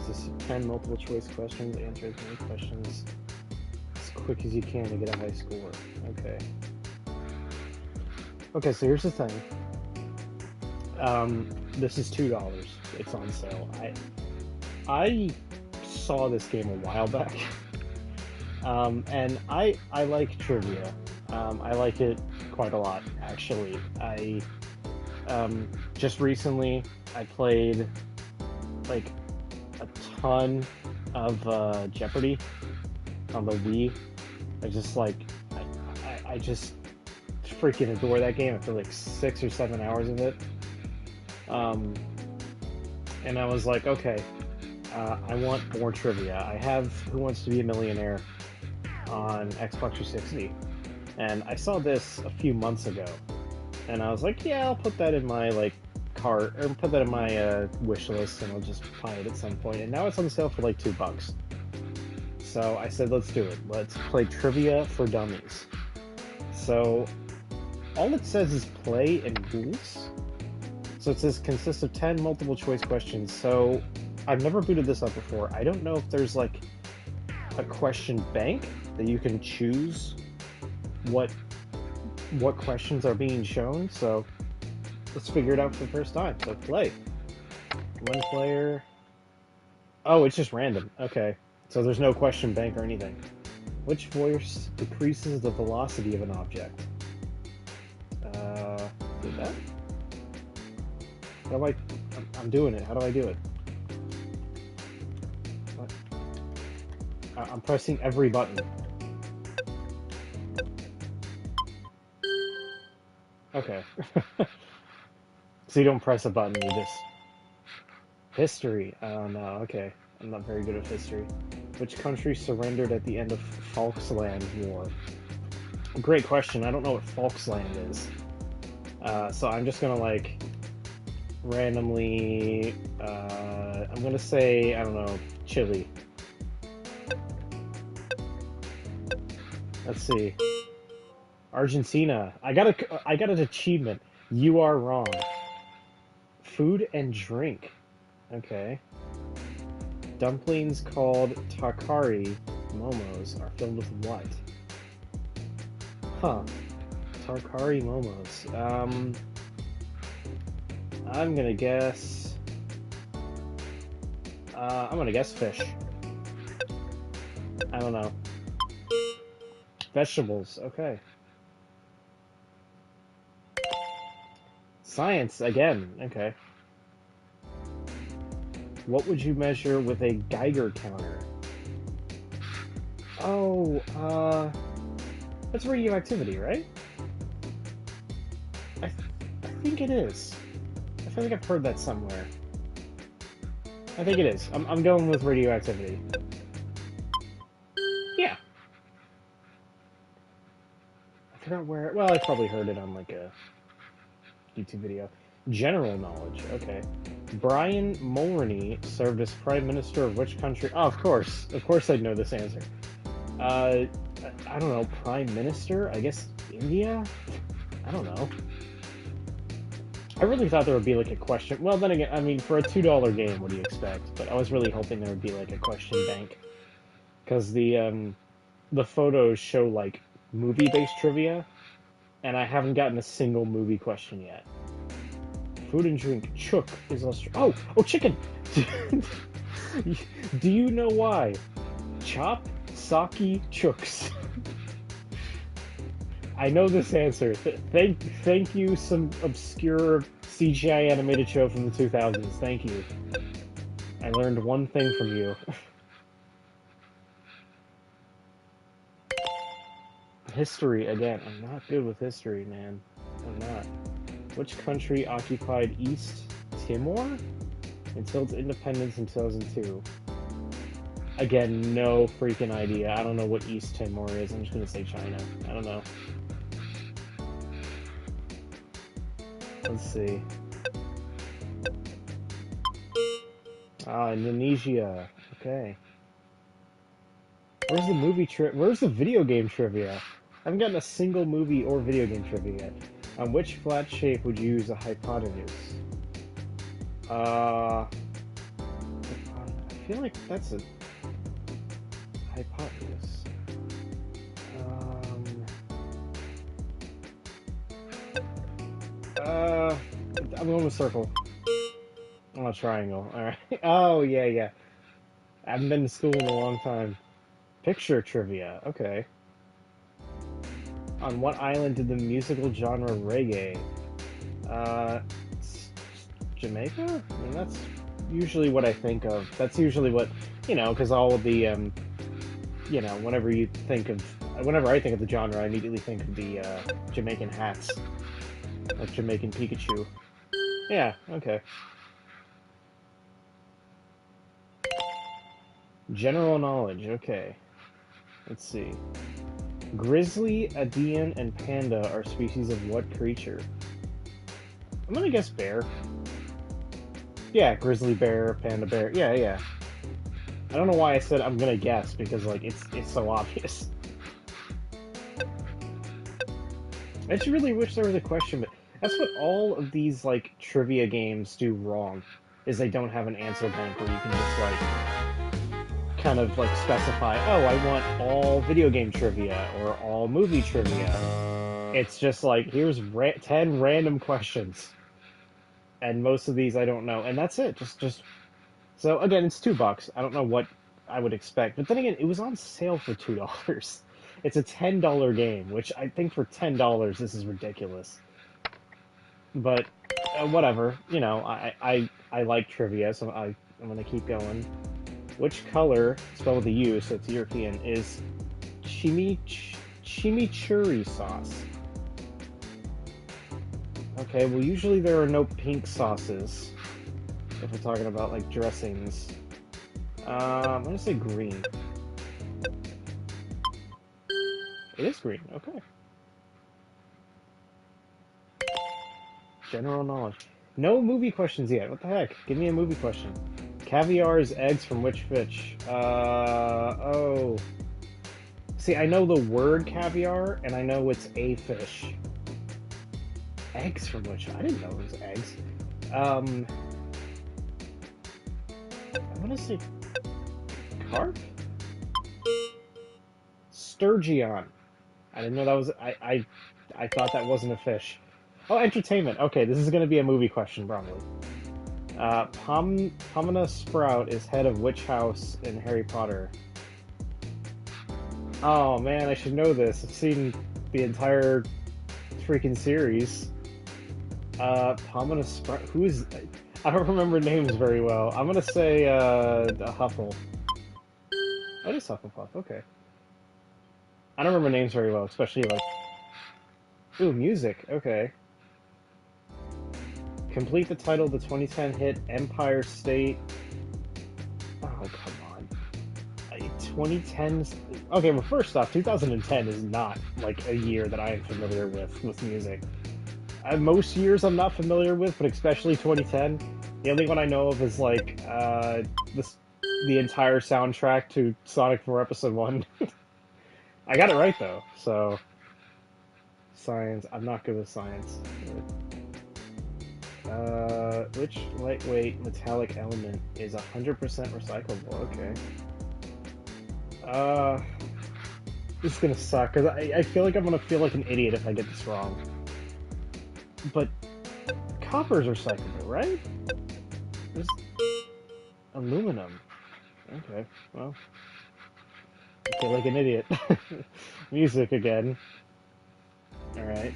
This is 10 multiple choice questions. Answer as many questions as quick as you can to get a high score. Okay. Okay, so here's the thing. This is $2. It's on sale. I saw this game a while back. And I like trivia. I like it quite a lot, actually. Just recently I played like a ton of Jeopardy on the Wii. I just freaking adore that game. I played like 6 or 7 hours of it. And I was like, okay, I want more trivia. I have Who Wants to Be a Millionaire on Xbox 360, and I saw this a few months ago, and I was like, yeah, I'll put that in my cart, or put that in my wish list, and I'll just buy it at some point. And now it's on sale for like $2. So I said, let's do it. Let's play Trivia for Dummies. So all it says is play and rules. So it says consists of 10 multiple choice questions. So I've never booted this up before. I don't know if there's like a question bank that you can choose what questions are being shown. So let's figure it out for the first time. So play. One player. Oh, it's just random. Okay. So there's no question bank or anything. Which force decreases the velocity of an object? Do that? How do I'm doing it. How do I do it? What? I'm pressing every button. Okay. So you don't press a button, you just... History. I don't know. Okay. I'm not very good at history. Which country surrendered at the end of Falklands War? Great question. I don't know what Falkland is. So I'm just gonna randomly, I'm gonna say, I don't know, Chile. Let's see. Argentina. I got an achievement. You are wrong. Food and drink. Okay. Dumplings called tarkari momos are filled with what? Huh. Tarkari momos. I'm gonna guess... I'm gonna guess fish. I don't know. Vegetables. Okay. Science, again. Okay. What would you measure with a Geiger counter? Oh, that's radioactivity, right? I think it is. I feel like I've heard that somewhere. I think it is. I'm going with radioactivity. Yeah. I forgot where... Well, I probably heard it on, a YouTube video. General knowledge. Okay. Brian Mulroney served as Prime Minister of which country? Oh, of course. Of course I'd know this answer. I don't know. Prime Minister? I guess India? I don't know. I really thought there would be, a question... Well, then again, I mean, for a $2 game, what do you expect? But I was really hoping there would be, a question bank. Because the photos show, movie-based trivia, and I haven't gotten a single movie question yet. Food and drink. Chook is Australian. Oh, chicken! Do you know why? Chop, sake, chooks. I know this answer. Thank you, some obscure CGI animated show from the 2000s. Thank you. I learned one thing from you. History, again. I'm not good with history, man. I'm not. Which country occupied East Timor until its independence in 2002? Again, no freaking idea. I don't know what East Timor is. I'm just gonna say China. I don't know. Let's see. Indonesia. Okay. Where's the movie Where's the video game trivia? I haven't gotten a single movie or video game trivia yet. On which flat shape would you use a hypotenuse? feel like that's a hypotenuse. I'm going with circle. Oh, triangle. Alright. Oh, yeah, yeah. I haven't been to school in a long time. Picture trivia. Okay. On what island did the musical genre reggae? Uh, Jamaica? I mean, that's usually what I think of. That's usually what, because all of the, whenever I think of the genre, I immediately think of the Jamaican hats. Like Jamaican Pikachu. Yeah, okay. General knowledge, okay. Let's see. Grizzly, Adian, and panda are species of what creature? I'm gonna guess bear. Yeah, grizzly bear, panda bear. Yeah, yeah. I don't know why I said I'm gonna guess, because, like, it's so obvious. I just really wish there was a question, but that's what all of these, like, trivia games do wrong, is they don't have an answer bank where you can just, like, kind of, like, specify, oh, I want all video game trivia, or all movie trivia. It's just like, here's 10 random questions. And most of these I don't know, and that's it, just... So, again, it's $2. I don't know what I would expect, but then again, it was on sale for $2. It's a $10 game, which I think for $10, this is ridiculous. But whatever, I like trivia, so I'm gonna keep going. Which color, spelled with a U, so it's European, is chimichurri sauce? Okay, well, usually there are no pink sauces if we're talking about, like, dressings. I'm gonna say green. It is green, okay. General knowledge. No movie questions yet. What the heck? Give me a movie question. Caviar is eggs from which fish? Oh. See, I know the word caviar, and I know it's a fish. Eggs from which? I didn't know it was eggs. I'm gonna say carp? Sturgeon. I didn't know that was... I thought that wasn't a fish. Oh, entertainment. Okay, this is going to be a movie question, probably. Pomona Sprout is head of which house in Harry Potter? Oh, man, I should know this. I've seen the entire freaking series. Pomona Sprout... Who is... I don't remember names very well. I'm going to say, Huffle. That is Hufflepuff, okay. I don't remember names very well, especially, like... Ooh, music, okay. Complete the title of the 2010 hit Empire State. Oh, come on. 2010... Okay, well, first off, 2010 is not, like, a year that I am familiar with music. Most years I'm not familiar with, but especially 2010. The only one I know of is, like, the entire soundtrack to Sonic 4 Episode 1. I got it right, though, so... Science. I'm not good with science. Which lightweight metallic element is 100% recyclable? Okay. This is gonna suck, because I feel like I'm gonna feel like an idiot if I get this wrong. But copper's recyclable, right? There's aluminum. Okay, well. I feel like an idiot. Music again. Alright.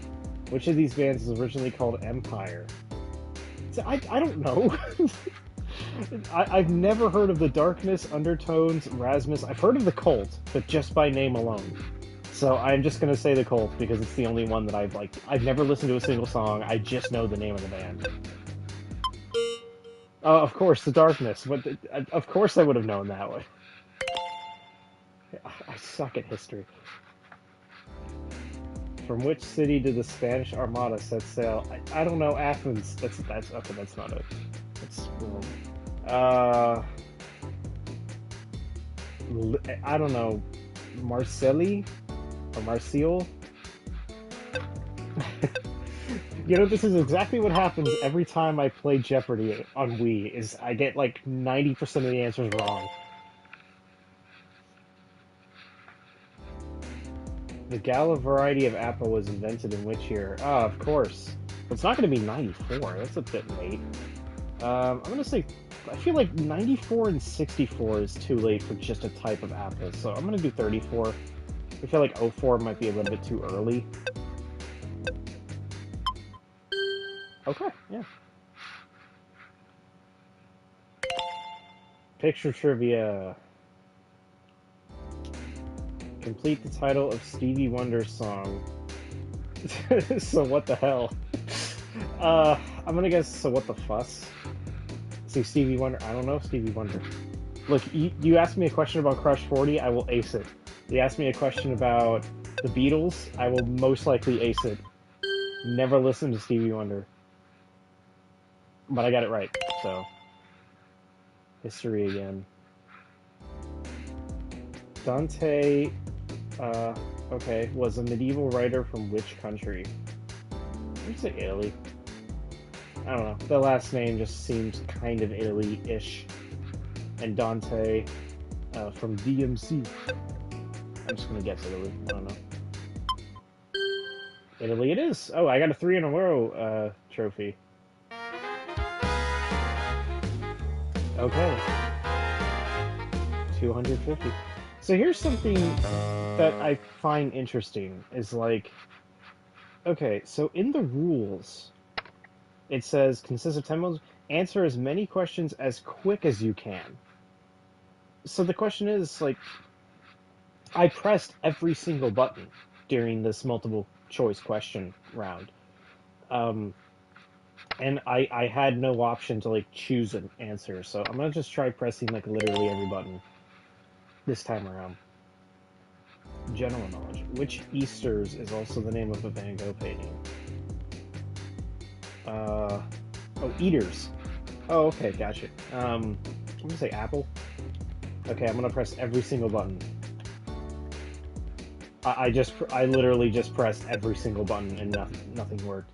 Which of these bands was originally called Empire? So I don't know. I've never heard of the Darkness, Undertones, Rasmus. I've heard of the Cult, but just by name alone. So I'm just gonna say the Cult because it's the only one that I've I've never listened to a single song. I just know the name of the band. Of course, the Darkness. But of course I would have known that one. I suck at history. From which city did the Spanish Armada set sail? I don't know. Athens. That's okay. That's not it. That's I don't know. Marseille or Marseille? You know, this is exactly what happens every time I play Jeopardy on Wii, is I get like 90% of the answers wrong. The Gala variety of apple was invented in which year? Ah, of course. It's not going to be 94. That's a bit late. I'm going to say, I feel like 94 and 64 is too late for just a type of apple, so I'm going to do 34. I feel like 04 might be a little bit too early. Okay, yeah. Picture trivia. Complete the title of Stevie Wonder's song. So what the hell? I'm gonna guess So What the Fuss. See, Stevie Wonder. I don't know Stevie Wonder. Look, you ask me a question about Crush 40, I will ace it. You ask me a question about the Beatles, I will most likely ace it. Never listened to Stevie Wonder. But I got it right, so. History again. Dante, okay, was a medieval writer from which country? I'd say Italy. I don't know. The last name just seems kind of Italy-ish. And Dante, from DMC. I'm just gonna guess Italy. I don't know. Italy it is! Oh, I got a 3 in a row, trophy. Okay. 250. So here's something that I find interesting, is like, okay, so in the rules, it says, consists of 10 modes, answer as many questions as quick as you can. So the question is, like, I pressed every single button during this multiple choice question round. And I had no option to, like, choose an answer, so I'm gonna just try pressing, like, literally every button this time around. General knowledge. Which Easters is also the name of a Van Gogh painting? Oh, Eaters. Oh, okay, gotcha. I'm gonna say apple. Okay, I'm gonna press every single button. I literally just pressed every single button and nothing worked.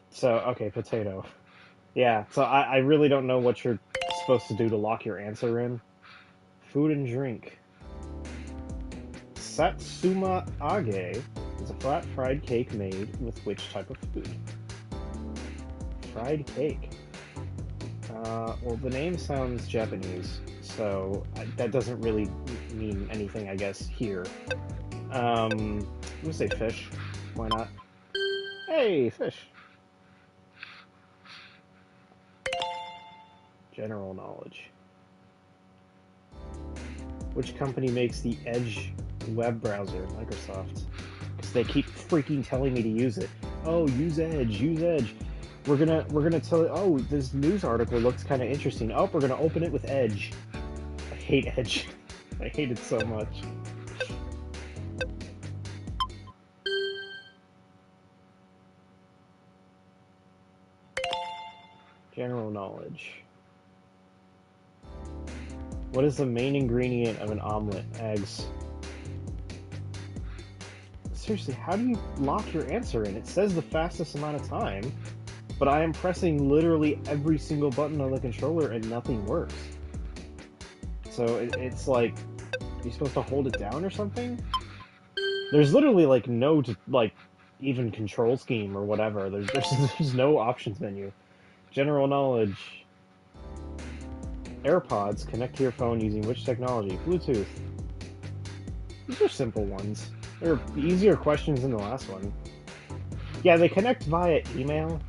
So, okay, potato. Yeah, so I really don't know what you're supposed to do to lock your answer in. Food and drink. Satsuma age is a flat fried cake made with which type of food? Fried cake. Well, the name sounds Japanese, so that doesn't really mean anything, I guess, here. I'm gonna say fish. Why not? Hey, fish. General knowledge. Which company makes the Edge web browser? Microsoft. Because they keep freaking telling me to use it. Oh, use Edge, use Edge. We're gonna tell it. Oh, this news article looks kind of interesting. Oh, we're gonna open it with Edge. I hate Edge. I hate it so much. General knowledge. What is the main ingredient of an omelet? Eggs. Seriously, how do you lock your answer in? It says the fastest amount of time, but I am pressing literally every single button on the controller and nothing works. So it's like, you're supposed to hold it down or something? There's literally like no, like, even control scheme or whatever. There's no options menu. General knowledge. AirPods connect to your phone using which technology? Bluetooth. These are simple ones. They're easier questions than the last one. Yeah, they connect via email.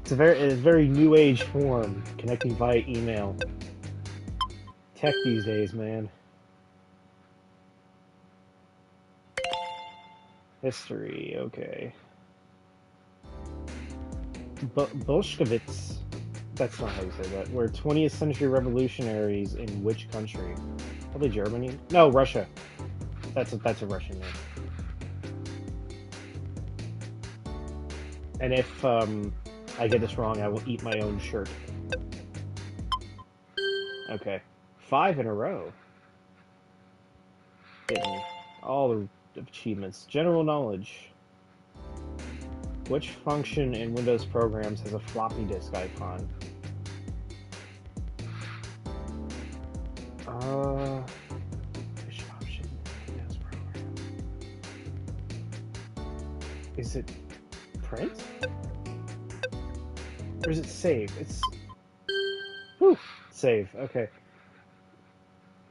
It's a very new age form, connecting via email. Tech these days, man. History, okay. Bolsheviks, that's not how you say that, were 20th century revolutionaries in which country? Probably Germany? No, Russia. That's a Russian name. And if I get this wrong, I will eat my own shirt. Okay. 5 in a row. getting all the achievements. General knowledge. Which function in Windows programs has a floppy disk icon? Which option in Windows program? Is it print? Or is it save? It's... Whew! Save, okay.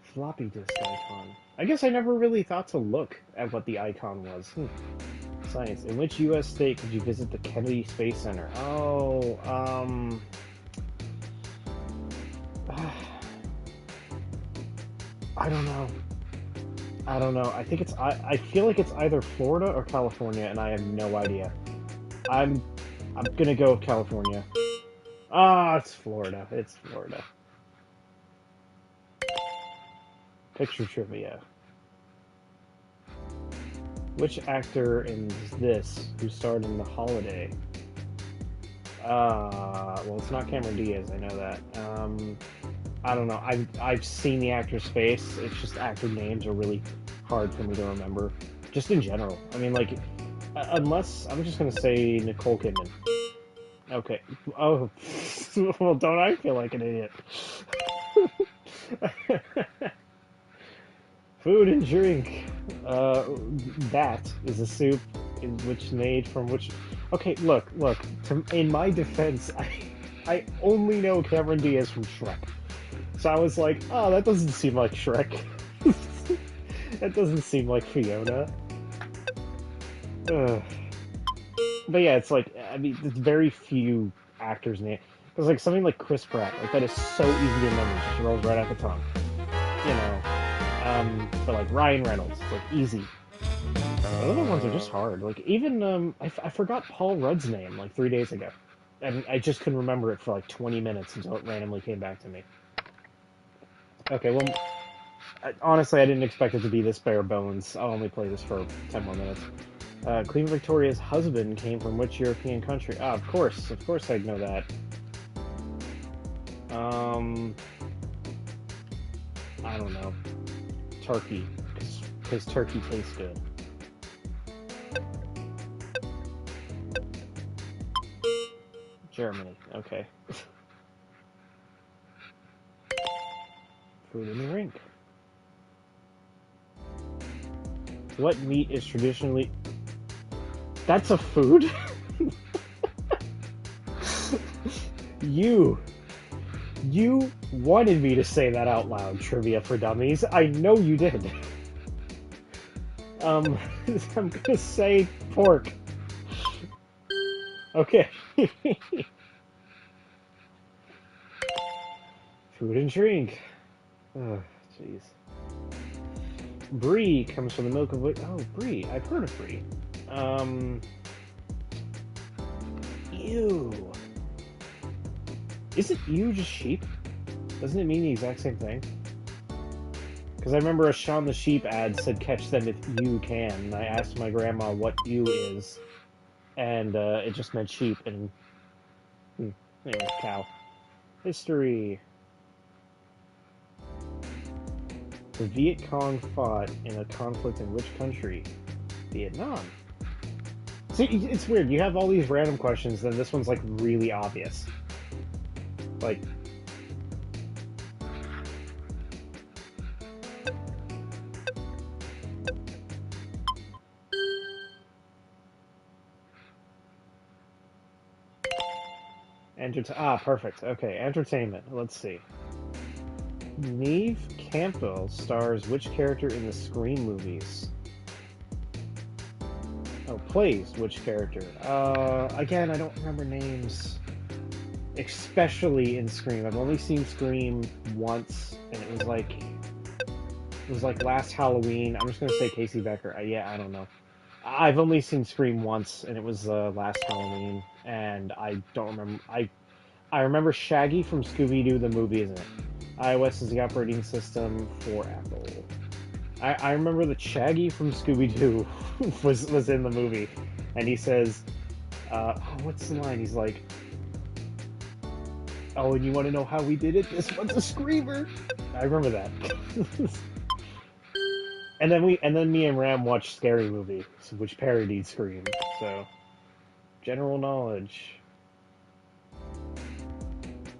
Floppy disk icon. I guess I never really thought to look at what the icon was. Science. In which U.S. state could you visit the Kennedy Space Center? Oh, I don't know. I don't know. I think it's... I feel like it's either Florida or California, and I have no idea. I'm gonna go with California. Ah, it's Florida. It's Florida. Picture trivia. Which actor in this who starred in The Holiday? Well, it's not Cameron Diaz, I know that. I don't know. I've seen the actor's face. It's just actor names are really hard for me to remember. Just in general. I mean, like, unless... I'm just gonna say Nicole Kidman. Okay. Oh. Well, don't I feel like an idiot? Food and drink. That is a soup which made from which... Okay, look. In my defense, I only know Cameron Diaz from Shrek. So I was like, oh, that doesn't seem like Shrek. That doesn't seem like Fiona. Ugh. But yeah, it's like, I mean, there's very few actors' names. Because like something like Chris Pratt, like that is so easy to remember, it just rolls right off the tongue. You know. But like Ryan Reynolds, it's like easy. The other ones are just hard. Like even I forgot Paul Rudd's name like 3 days ago, and I just couldn't remember it for like 20 minutes until it randomly came back to me. Okay, well, honestly, I didn't expect it to be this bare bones. I'll only play this for 10 more minutes. Queen Victoria's husband came from which European country? Ah, of course I'd know that. I don't know. Turkey, because turkey tastes good. Germany, okay. Food in the rink. What meat is traditionally... That's a food? You wanted me to say that out loud, Trivia for Dummies. I know you did. I'm gonna say pork. Okay. Food and drink. Oh, jeez. Brie comes from the milk of... Oh, brie. I've heard of brie. Ew. Isn't ew just sheep? Doesn't it mean the exact same thing? Because I remember a Shaun the Sheep ad said catch them if you can, and I asked my grandma what ew is, and it just meant sheep, and... anyway, cow. History. The Viet Cong fought in a conflict in which country? Vietnam. See, it's weird. You have all these random questions, then this one's, like, really obvious. Like... perfect. Okay, entertainment. Let's see. Neve Campbell stars which character in the Scream movies? Oh, plays which character? Again, I don't remember names. Especially in Scream. I've only seen Scream once, and it was like last Halloween. I'm just gonna say Casey Becker. Yeah, I don't know. I've only seen Scream once, and it was last Halloween, and I don't remember. I remember Shaggy from Scooby-Doo, the movie, isn't it? iOS is the operating system for Apple. I remember that Shaggy from Scooby-Doo was in the movie, and he says, what's the line? He's like, oh, and you want to know how we did it? This one's a screamer! I remember that. And then me and Ram watched Scary Movie, which parodied Scream. So, general knowledge.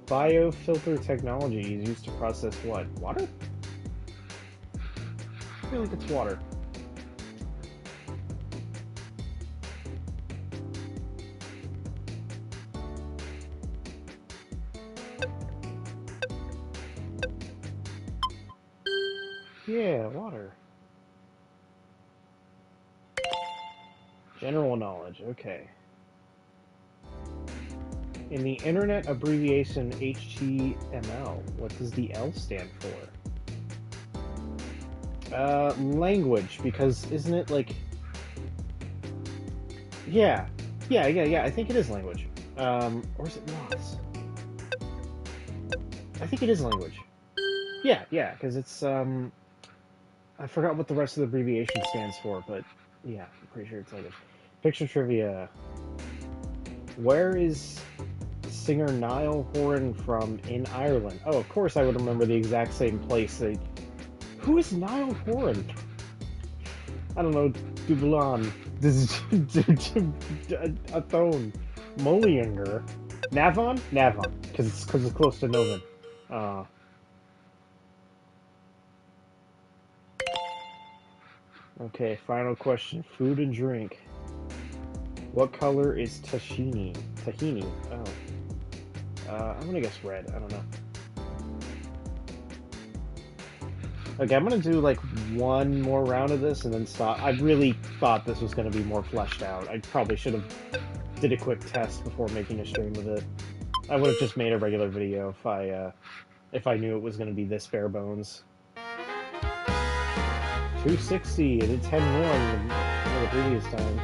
Biofilter technology is used to process what? Water? I feel like it's water. Yeah, water. General knowledge, okay. In the internet abbreviation HTML, what does the L stand for? Language, because isn't it like... Yeah. Yeah, I think it is language. Or is it not? I think it is language. Yeah, because it's, I forgot what the rest of the abbreviation stands for, but yeah, I'm pretty sure it's language. Picture trivia. Where is singer Niall Horan from in Ireland? Oh, of course I would remember the exact same place. Who is Niall Horan? I don't know, Dublin. Athlone. Mullinger. Navon? Navon. Because it's close to Novan. Okay, final question. Food and drink. What color is tahini? Tahini. Oh. I'm gonna guess red. I don't know. Okay, I'm gonna do like one more round of this and then stop. I really thought this was gonna be more fleshed out. I probably should have did a quick test before making a stream of it. I would have just made a regular video if I knew it was gonna be this bare bones. 260. I did 10 more than one of the previous times.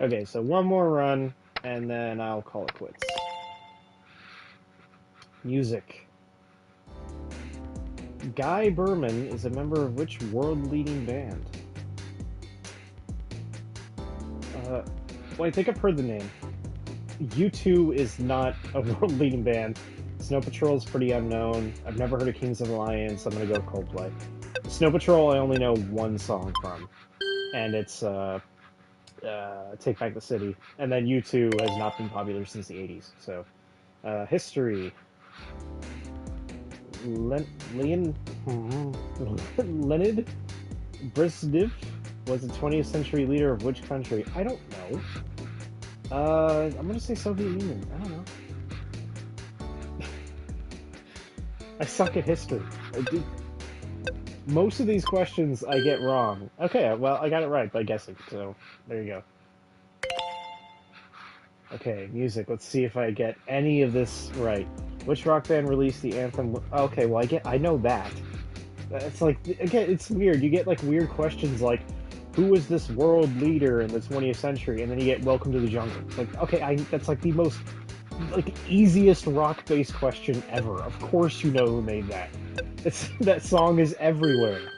Okay, so one more run, and then I'll call it quits. Music. Guy Berman is a member of which world-leading band? Well, I think I've heard the name. U2 is not a world-leading band. Snow Patrol is pretty unknown. I've never heard of Kings of the Lion, so I'm gonna go Coldplay. Snow Patrol, I only know one song from, and it's Take Back the City. And then U2 has not been popular since the 80s. So, history. Leonid Brezhnev was a 20th century leader of which country? I don't know. I'm gonna say Soviet Union. I don't know. I suck at history. Most of these questions I get wrong. Okay, well, I got it right by guessing, so there you go. Okay, music. Let's see if I get any of this right. Which rock band released the anthem? Okay, well, I know that. It's like, again, it's weird. You get like weird questions like, who was this world leader in the 20th century? And then you get Welcome to the Jungle. It's like, okay, that's like the most like easiest rock-based question ever. Of course you know who made that. That song is everywhere.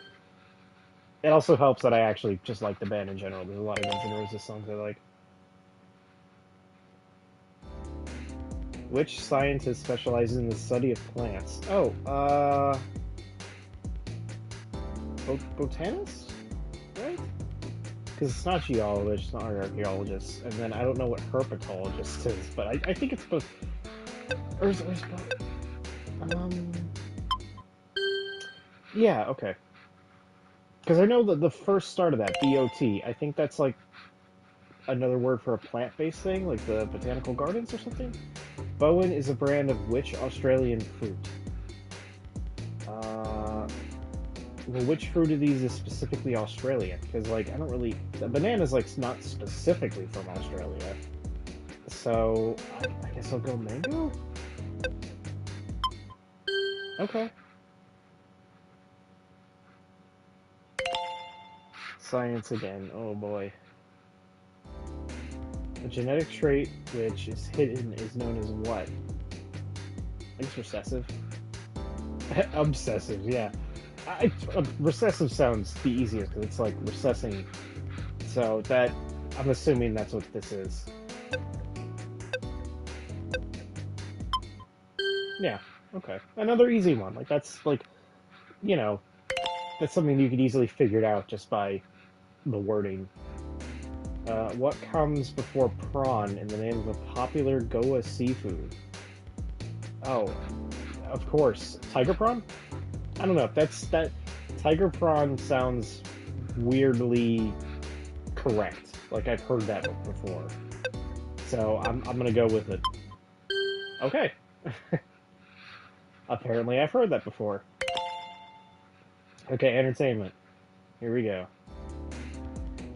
It also helps that I actually just like the band in general. There's a lot of Guns N' Roses songs I like. Which scientist specializes in the study of plants? Oh, botanist? Right? Because it's not geologist, it's not archaeologist, and then I don't know what herpetologist is, but I think it's both. Or is both? Yeah, okay. Because I know that the first start of that, BOT, I think that's like another word for a plant-based thing, like the botanical gardens or something. Bowen is a brand of which Australian fruit? Well, which fruit of these is specifically Australian? Because, like, I don't really... The banana's, like, not specifically from Australia. So, I guess I'll go mango? Okay. Science again. Oh, boy. A genetic trait which is hidden is known as what? I guess recessive? Obsessive, yeah. Recessive sounds the easiest because it's like recessing. So that, I'm assuming that's what this is. Yeah. Okay. Another easy one. Like that's like, you know, that's something you could easily figure it out just by the wording. What comes before prawn in the name of a popular Goa seafood? Oh, of course, tiger prawn. I don't know. That's that. Tiger prawn sounds weirdly correct. Like I've heard that before. So I'm gonna go with it. Okay. Apparently I've heard that before. Okay, entertainment. Here we go.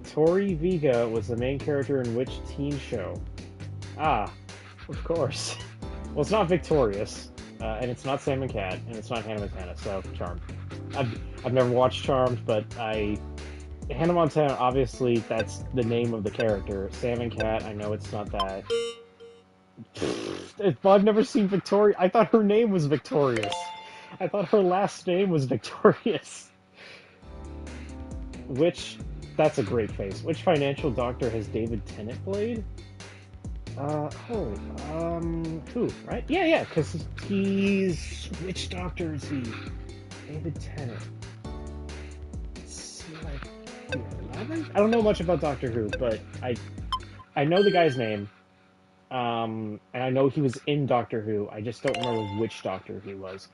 Tori Vega was the main character in which teen show? Ah, of course. Well, it's not Victorious, and it's not Sam and Cat, and it's not Hannah Montana, so Charmed. I've never watched Charmed, but Hannah Montana, obviously, that's the name of the character. Sam and Cat, I know it's not that. I've never seen Victoria. I thought her name was Victorious. I thought her last name was Victorious. Which, that's a great face. Which financial doctor has David Tennant played? Who, right? Yeah, because which doctor is he? David Tennant. Is he like 11? I don't know much about Doctor Who, but I know the guy's name. And I know he was in Doctor Who. I just don't remember which Doctor he was.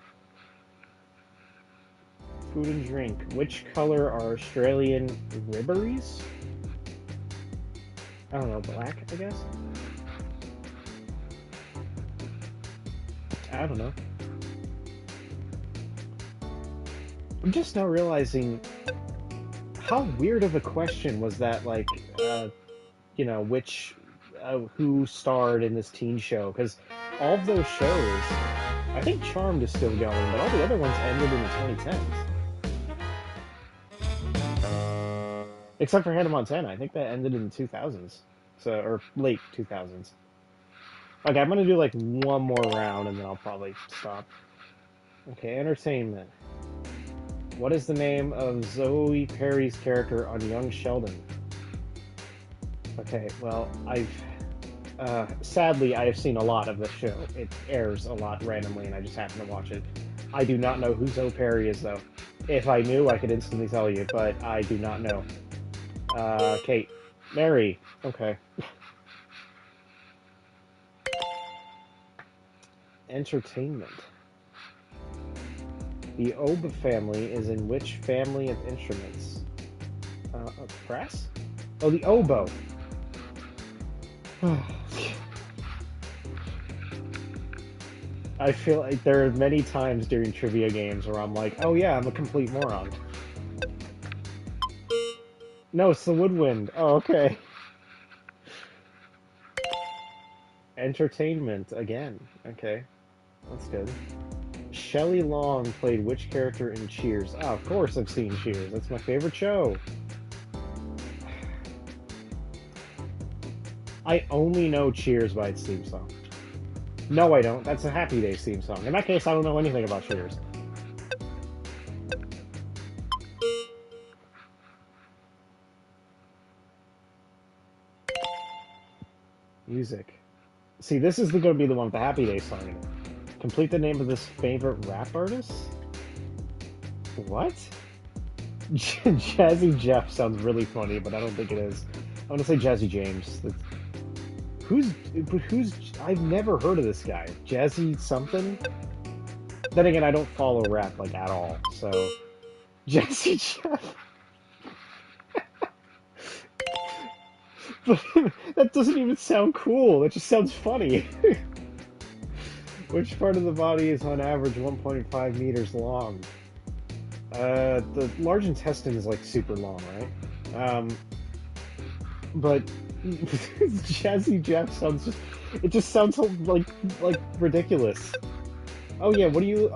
Food and drink. Which color are Australian ribberries? I don't know, black, I guess? I don't know. I'm just now realizing how weird of a question was that, like, who starred in this teen show? Because all of those shows, I think Charmed is still going, but all the other ones ended in the 2010s. Except for Hannah Montana, I think that ended in the 2000s. So, or late 2000s. Okay, I'm gonna do like one more round and then I'll probably stop. Okay, entertainment. What is the name of Zoe Perry's character on Young Sheldon? Okay, well, sadly, I have seen a lot of this show. It airs a lot randomly and I just happen to watch it. I do not know who Zoe Perry is, though. If I knew, I could instantly tell you, but I do not know. Kate. Mary. Okay. Entertainment. The oboe family is in which family of instruments? Brass? Oh, the oboe. I feel like there are many times during trivia games where I'm like, oh yeah, I'm a complete moron. No, it's the woodwind. Oh, okay. Entertainment again. Okay. That's good. Shelley Long played which character in Cheers? Oh, of course I've seen Cheers. That's my favorite show. I only know Cheers by its theme song. No, I don't. That's a Happy Days theme song. In that case, I don't know anything about Cheers. Music. See, this is going to be the one with the Happy Days song in it. Complete the name of this favorite rap artist? What? Jazzy Jeff sounds really funny, but I don't think it is. I'm going to say Jazzy James. Who's... I've never heard of this guy. Jazzy something? Then again, I don't follow rap, like, at all, so... Jazzy Jeff... But that doesn't even sound cool. It just sounds funny. Which part of the body is on average 1.5 meters long? The large intestine is like super long, right? But Jazzy Jeff sounds just sounds so, like ridiculous. Oh yeah, what do you?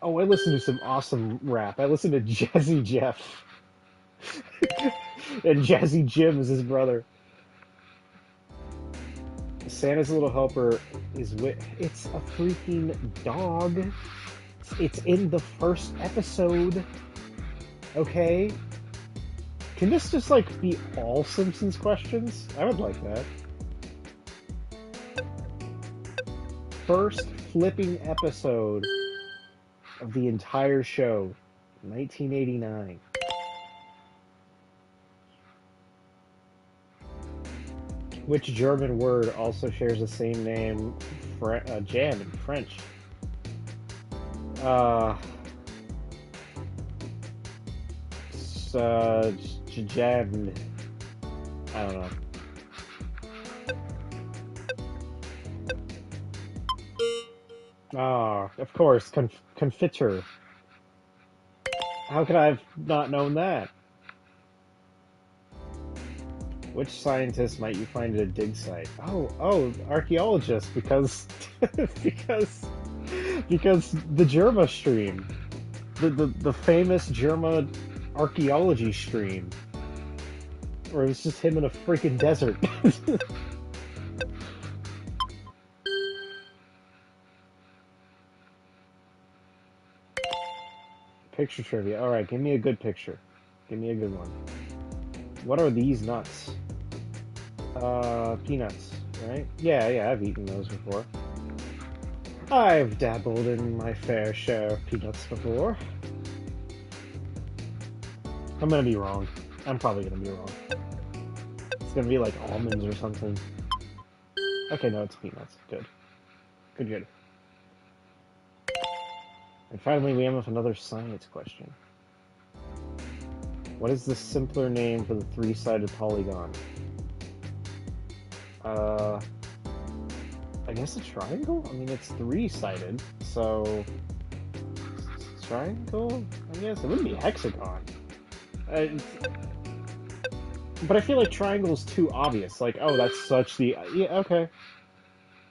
Oh, I listen to some awesome rap. I listen to Jazzy Jeff, and Jazzy Jim is his brother. Santa's Little Helper is it's a freaking dog. It's in the first episode. Okay? Can this just, like, be all Simpsons questions? I would like that. First flipping episode of the entire show. 1989. Which German word also shares the same name, jam in French? Jam. I don't know. Ah, of course, confiture. How could I have not known that? Which scientist might you find at a dig site? Oh, archaeologist, because because the Germa stream, the famous Germa archaeology stream, where it was just him in a freaking desert. Picture trivia. All right, give me a good picture. Give me a good one. What are these nuts? Peanuts, right? Yeah, I've eaten those before. I've dabbled in my fair share of peanuts before. I'm gonna be wrong. I'm probably gonna be wrong. It's gonna be like almonds or something. Okay, no, it's peanuts. Good. Good. And finally, we have another science question. What is the simpler name for the three-sided polygon? I guess a triangle? I mean, it's three-sided, so... Triangle? I guess it wouldn't be a hexagon. But I feel like triangle is too obvious. Like, oh, that's such the... Yeah, okay.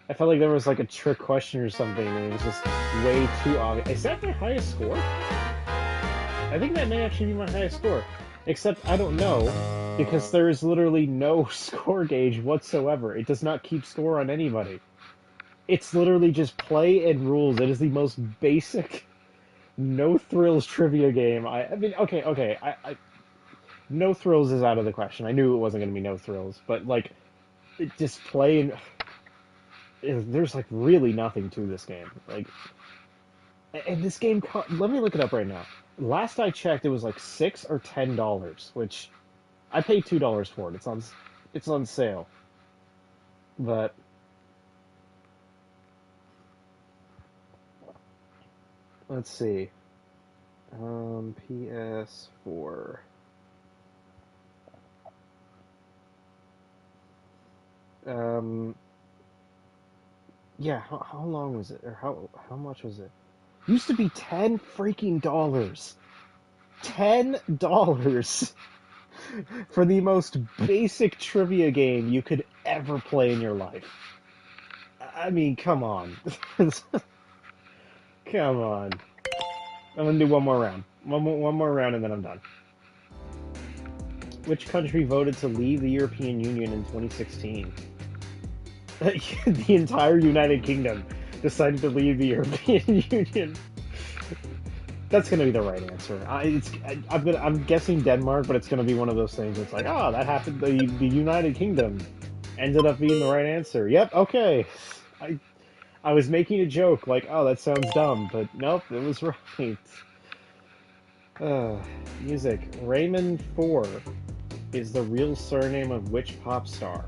I felt like there was like a trick question or something, and it was just way too obvious. Is that my highest score? I think that may actually be my highest score. Except, I don't know, because there is literally no score gauge whatsoever. It does not keep score on anybody. It's literally just play and rules. It is the most basic, no-thrills trivia game. I mean, okay, no thrills is out of the question. I knew it wasn't going to be no thrills, but, like, it just play and... There's, like, really nothing to this game. Like, and this game... Let me look it up right now. Last I checked, it was like $6 or $10, which I paid $2 for it. It's on sale. But let's see. PS4. Yeah. How long was it, or how much was it? Used to be $10 freaking dollars. $10 for the most basic trivia game you could ever play in your life. I mean, come on. Come on. I'm gonna do one more round. One more round and then I'm done. Which country voted to leave the European Union in 2016? The entire United Kingdom decided to leave the European Union. That's gonna be the right answer. I'm guessing Denmark, but it's gonna be one of those things. It's like, oh, that happened. The United Kingdom ended up being the right answer. Yep. Okay. I was making a joke, like, oh, that sounds dumb, but nope, it was right. Music. Raymond Four is the real surname of which pop star?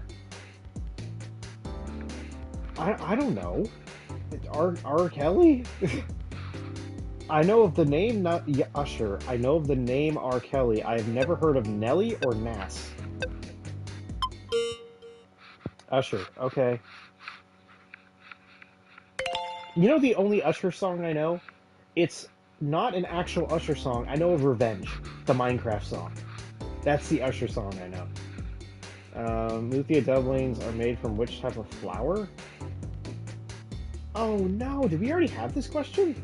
I don't know. R. Kelly? I know of the name, not Usher. I know of the name R. Kelly. I have never heard of Nelly or Nas. Usher, okay. You know the only Usher song I know? It's not an actual Usher song. I know of Revenge, the Minecraft song. That's the Usher song I know. Luthia doublings are made from which type of flour? Oh no, did we already have this question?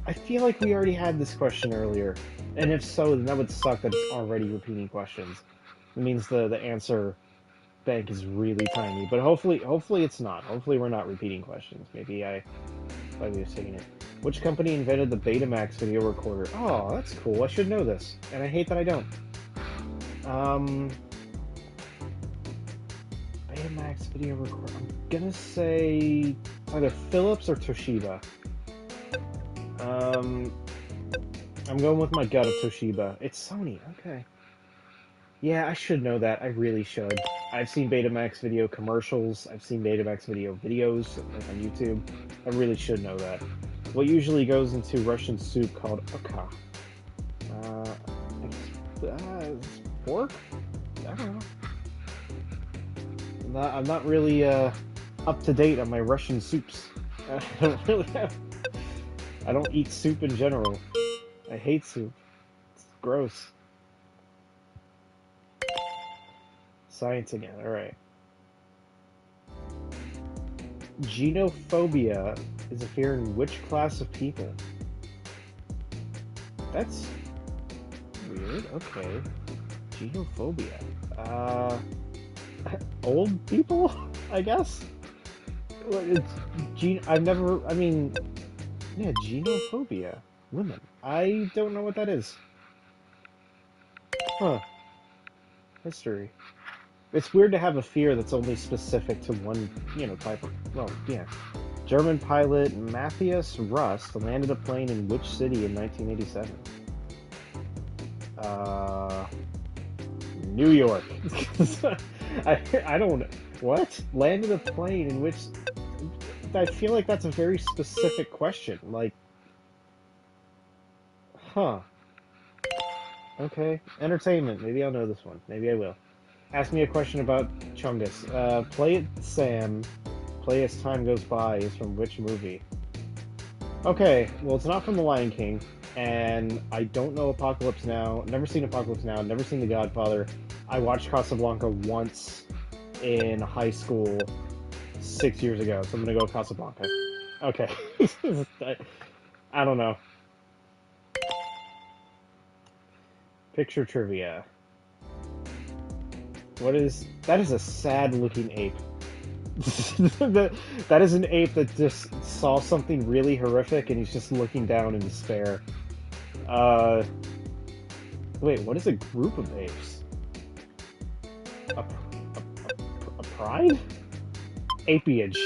I feel like we already had this question earlier. And if so, then that would suck that it's already repeating questions. It means the answer bank is really tiny. But hopefully it's not. Hopefully we're not repeating questions. Maybe I was taking it. Which company invented the Betamax video recorder? Oh, that's cool. I should know this. And I hate that I don't. Betamax video recorder. I'm gonna say either Philips or Toshiba. I'm going with my gut of Toshiba. It's Sony. Okay. Yeah, I should know that. I really should. I've seen Betamax video commercials. I've seen Betamax video videos like on YouTube. I really should know that. What usually goes into Russian soup called ukha? Pork? I don't know. I'm not really up to date on my Russian soups. I don't eat soup in general. I hate soup. It's gross. Science again, alright. Genophobia is a fear in which class of people? That's weird, okay. Genophobia. Old people, I guess? I've never, I mean, yeah, genophobia. Women. I don't know what that is. Huh. History. It's weird to have a fear that's only specific to one, type of, well, yeah. German pilot Matthias Rust landed a plane in which city in 1987? New York. I don't, what? Landed a plane in which, I feel like that's a very specific question, like, huh. Okay. Entertainment. Maybe I'll know this one. Maybe I will. Ask me a question about Chungus. Play It Sam, Play As Time Goes By is from which movie? Okay, well it's not from The Lion King, and I don't know Apocalypse Now, never seen Apocalypse Now, never seen The Godfather. I watched Casablanca once in high school 6 years ago, so I'm gonna go with Casablanca. Okay. I don't know. Picture trivia. That is a sad-looking ape. That is an ape that just saw something really horrific and he's just looking down in despair. Wait, what is a group of apes? A pride? Apiage.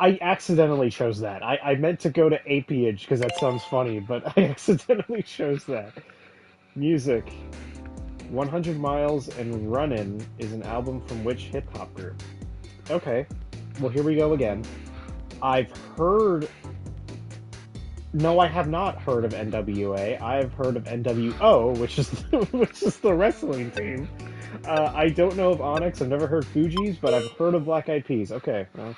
I accidentally chose that. I meant to go to apiage because that sounds funny, but I accidentally chose that. Music. 100 Miles and Runnin' is an album from which hip-hop group? Okay, well here we go again. I've heard... No, I have not heard of NWA. I've heard of NWO, which is the wrestling team. I don't know of Onyx, I've never heard Fugees, but I've heard of Black Eyed Peas. Okay, well...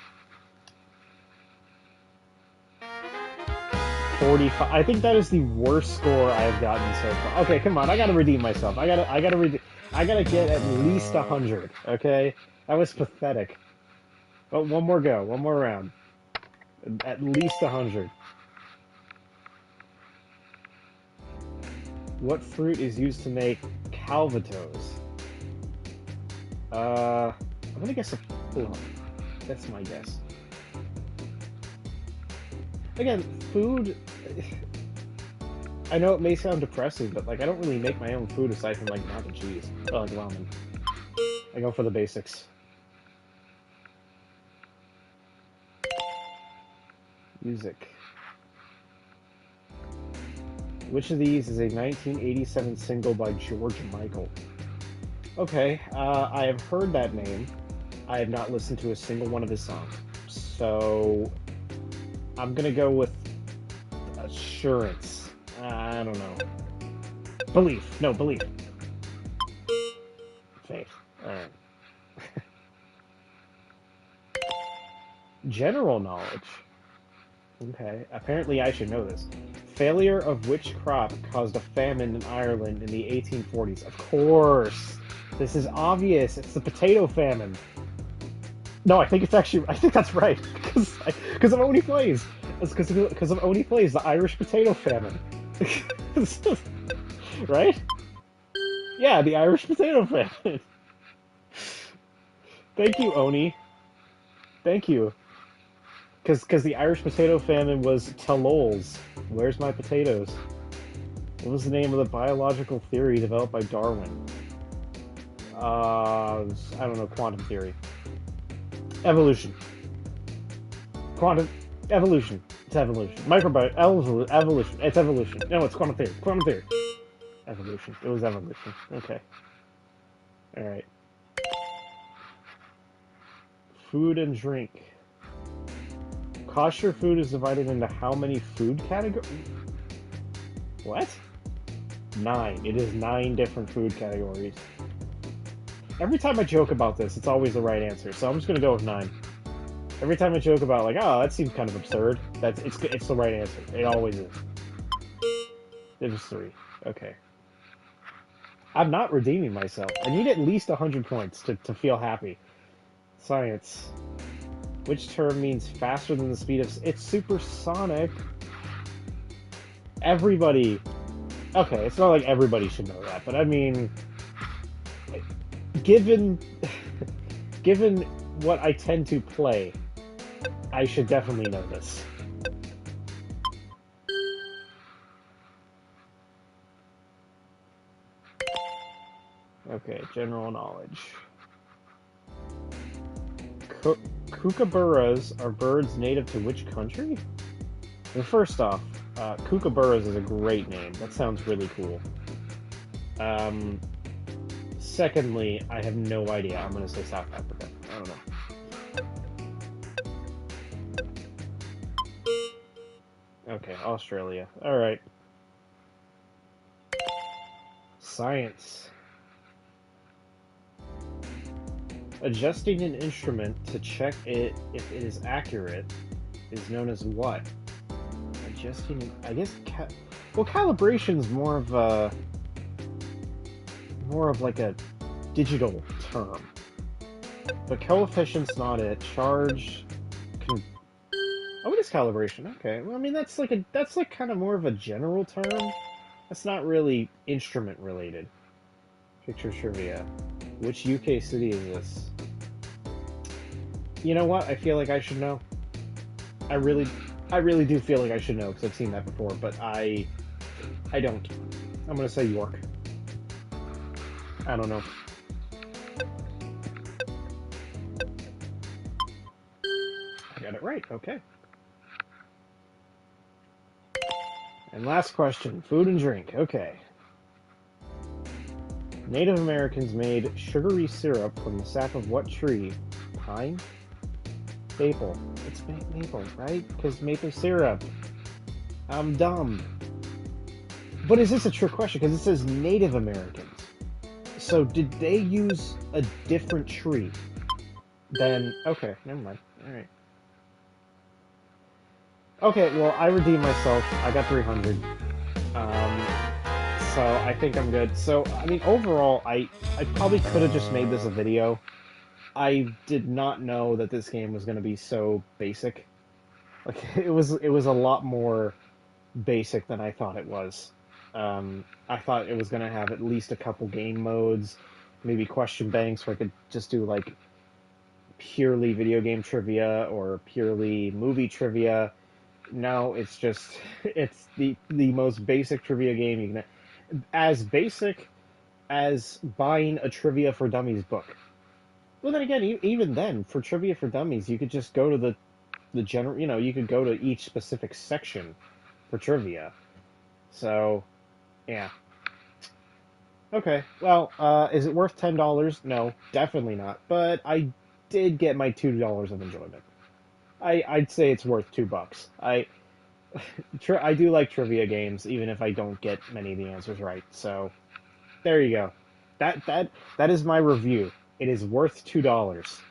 45. I think that is the worst score I have gotten so far. Okay, come on, I gotta redeem myself. I gotta get at least 100, okay? That was pathetic. Oh, one more go, one more round. At least 100. What fruit is used to make Calvados? I'm gonna guess a plum. That's my guess. Again, food... I know it may sound depressing, but, like, I don't really make my own food aside from, like, mac and cheese. Or, like, ramen. I go for the basics. Music. Which of these is a 1987 single by George Michael? Okay, I have heard that name. I have not listened to a single one of his songs. So... I'm gonna go with Assurance. I don't know. Belief. No, Belief. Faith. Alright. General knowledge. Okay. Apparently I should know this. Failure of which crop caused a famine in Ireland in the 1840s? Of course! This is obvious. It's the potato famine. No, I think that's right. Because of Oni Plays. It's because of Oni Plays, the Irish potato famine. Right? Yeah, the Irish potato famine. Thank you, Oni. Thank you. Because the Irish potato famine was Telols. Where's my potatoes? What was the name of the biological theory developed by Darwin? I don't know, quantum theory. Evolution. Quantum evolution. It's evolution. Microbiome evolution. It's evolution. No, it's quantum theory. Quantum theory. Evolution. It was evolution. Okay. All right. Food and drink. Kosher food is divided into how many food categories? What? 9. It is 9 different food categories. Every time I joke about this, it's always the right answer, so I'm just gonna go with 9. Every time I joke about, like, oh, that seems kind of absurd, it's the right answer. It always is. It was 3. Okay. I'm not redeeming myself. I need at least 100 points to feel happy. Science. Which term means faster than the speed of... It's supersonic. Everybody... Okay, it's not like everybody should know that, but I mean... Given... given what I tend to play, I should definitely know this. Okay, general knowledge. Kookaburras are birds native to which country? Well, first off, Kookaburras is a great name. That sounds really cool. Secondly, I have no idea. I'm going to say South Africa. I don't know. Okay, Australia. Alright. Science. Adjusting an instrument to check it if it is accurate is known as what? Adjusting, I guess, well, calibration's more of like a digital term. But coefficient's not it. Charge can... Oh, it is calibration. Okay. Well, I mean, that's like kind of more of a general term. That's not really instrument related. Picture trivia. Which UK city is this? You know what? I feel like I should know. I really do feel like I should know because I've seen that before, but I don't. I'm gonna say York. I don't know. I got it right. Okay. And last question: food and drink. Okay. Native Americans made sugary syrup from the sap of what tree? Pine? Maple. It's maple, right? Because maple syrup. I'm dumb. But is this a trick question? Because it says Native Americans. So did they use a different tree than... Okay, never mind. Alright. Okay, well, I redeemed myself. I got 300. So I think I'm good. So, I mean, overall, I probably could have just made this a video. I did not know that this game was going to be so basic. Like, it was a lot more basic than I thought it was. I thought it was going to have at least a couple game modes, maybe question banks where I could just do, like, purely video game trivia or purely movie trivia. No, it's just, it's the most basic trivia game you can... As basic as buying a Trivia for Dummies book. Well, then again, even then, for Trivia for Dummies, you could just go to the general, you could go to each specific section for trivia. So, yeah. Okay, well, is it worth $10? No, definitely not. But I did get my $2 of enjoyment. I'd say it's worth $2. I do like trivia games, even if I don't get many of the answers right. So, there you go. That is my review. It is worth $2.